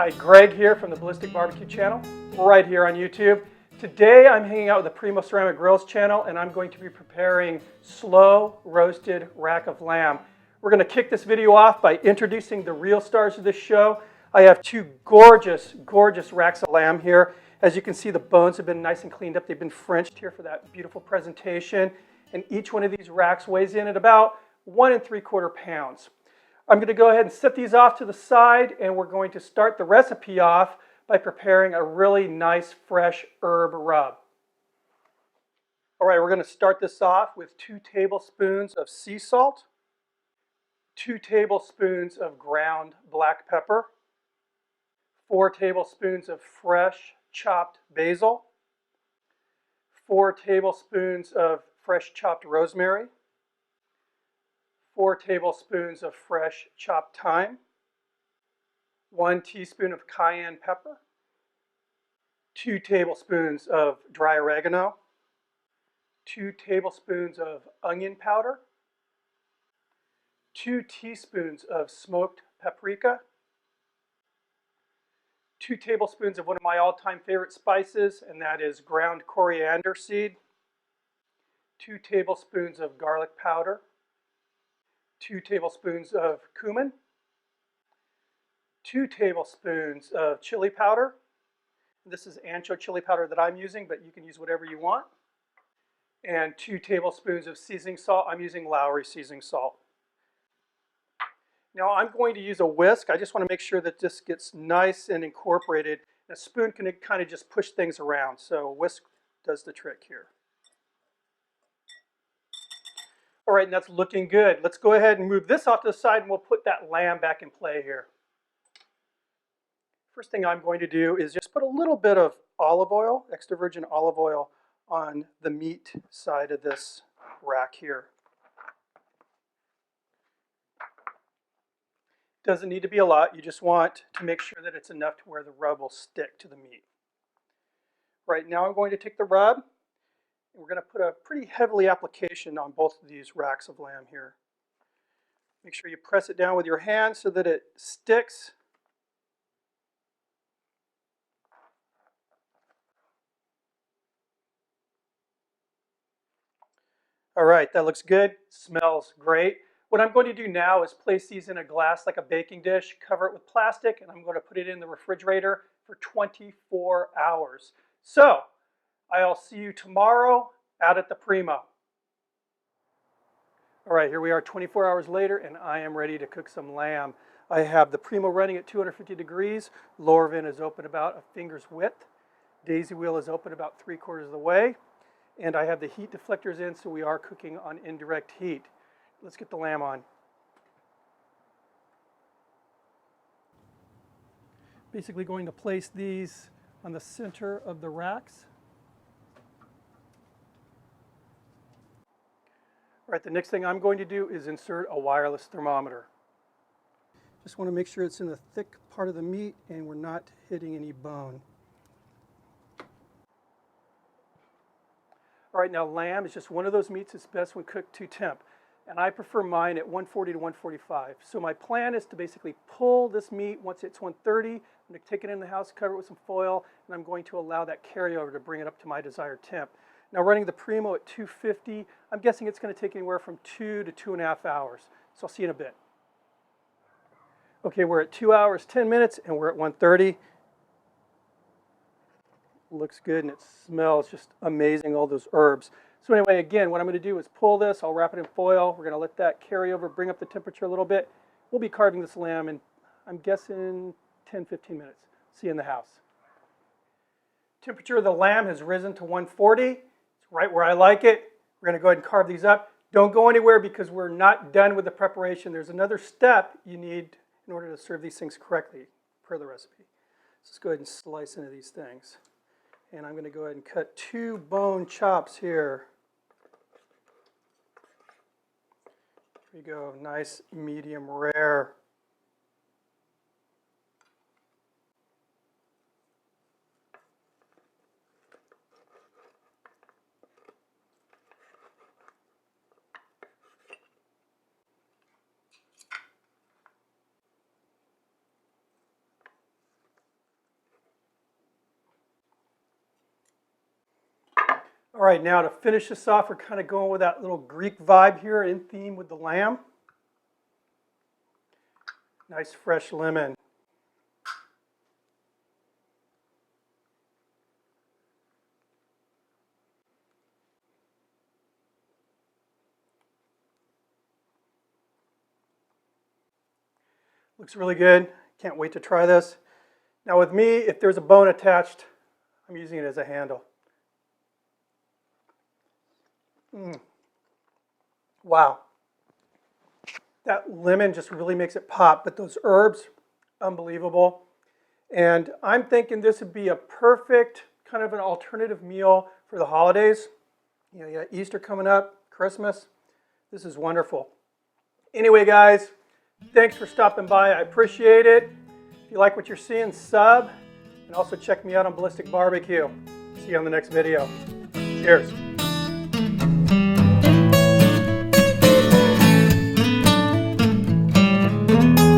Hi, Greg here from the Ballistic Barbecue channel, right here on YouTube. Today I'm hanging out with the Primo Ceramic Grills channel and I'm going to be preparing slow roasted rack of lamb. We're going to kick this video off by introducing the real stars of this show. I have two gorgeous, gorgeous racks of lamb here. As you can see, the bones have been nice and cleaned up. They've been Frenched here for that beautiful presentation. And each one of these racks weighs in at about 1 3/4 pounds. I'm going to go ahead and set these off to the side, and we're going to start the recipe off by preparing a really nice fresh herb rub. All right, we're going to start this off with 2 tablespoons of sea salt, 2 tablespoons of ground black pepper, 4 tablespoons of fresh chopped basil, 4 tablespoons of fresh chopped rosemary, 4 tablespoons of fresh chopped thyme, 1 teaspoon of cayenne pepper, 2 tablespoons of dry oregano, 2 tablespoons of onion powder, 2 teaspoons of smoked paprika, 2 tablespoons of one of my all-time favorite spices, and that is ground coriander seed, 2 tablespoons of garlic powder, 2 tablespoons of cumin, 2 tablespoons of chili powder. This is ancho chili powder that I'm using, but you can use whatever you want. And 2 tablespoons of seasoning salt. I'm using Lowry seasoning salt. Now I'm going to use a whisk. I just want to make sure that this gets nice and incorporated. A spoon can kind of just push things around, so a whisk does the trick here. All right, and that's looking good. Let's go ahead and move this off to the side and we'll put that lamb back in play here. First thing I'm going to do is just put a little bit of olive oil, extra virgin olive oil, on the meat side of this rack here. Doesn't need to be a lot. You just want to make sure that it's enough to where the rub will stick to the meat. Right now I'm going to take the rub, and we're going to put a pretty heavily application on both of these racks of lamb here. Make sure you press it down with your hand so that it sticks. All right, that looks good. Smells great. What I'm going to do now is place these in a glass like a baking dish, cover it with plastic, and I'm going to put it in the refrigerator for 24 hours. So, I'll see you tomorrow out at the Primo. All right, here we are 24 hours later, and I am ready to cook some lamb. I have the Primo running at 250 degrees. Lower vent is open about a finger's width. Daisy wheel is open about 3/4 of the way. And I have the heat deflectors in, so we are cooking on indirect heat. Let's get the lamb on. Basically going to place these on the center of the racks. All right, the next thing I'm going to do is insert a wireless thermometer. Just want to make sure it's in the thick part of the meat and we're not hitting any bone. All right, now lamb is just one of those meats that's best when cooked to temp. And I prefer mine at 140 to 145. So my plan is to basically pull this meat once it's 130. I'm going to take it in the house, cover it with some foil, and I'm going to allow that carryover to bring it up to my desired temp. Now running the Primo at 250, I'm guessing it's going to take anywhere from 2 to 2.5 hours. So I'll see you in a bit. Okay, we're at 2 hours, 10 minutes, and we're at 130. Looks good and it smells just amazing, all those herbs. So anyway, again, what I'm going to do is pull this, I'll wrap it in foil, we're going to let that carry over, bring up the temperature a little bit. We'll be carving this lamb in, I'm guessing, 10-15 minutes. See you in the house. Temperature of the lamb has risen to 140. It's right where I like it. We're going to go ahead and carve these up. Don't go anywhere because we're not done with the preparation. There's another step you need in order to serve these things correctly per the recipe. So let's go ahead and slice into these things. And I'm going to go ahead and cut 2 bone chops here. Here we go, nice medium rare. All right, now to finish this off, we're kind of going with that little Greek vibe here in theme with the lamb. Nice fresh lemon. Looks really good. Can't wait to try this. Now with me, if there's a bone attached, I'm using it as a handle. Wow. That lemon just really makes it pop, but those herbs, unbelievable. And I'm thinking this would be a perfect kind of an alternative meal for the holidays. You know, you got Easter coming up, Christmas. This is wonderful. Anyway, guys, thanks for stopping by. I appreciate it. If you like what you're seeing, sub, and also check me out on Ballistic Barbecue. See you on the next video. Cheers.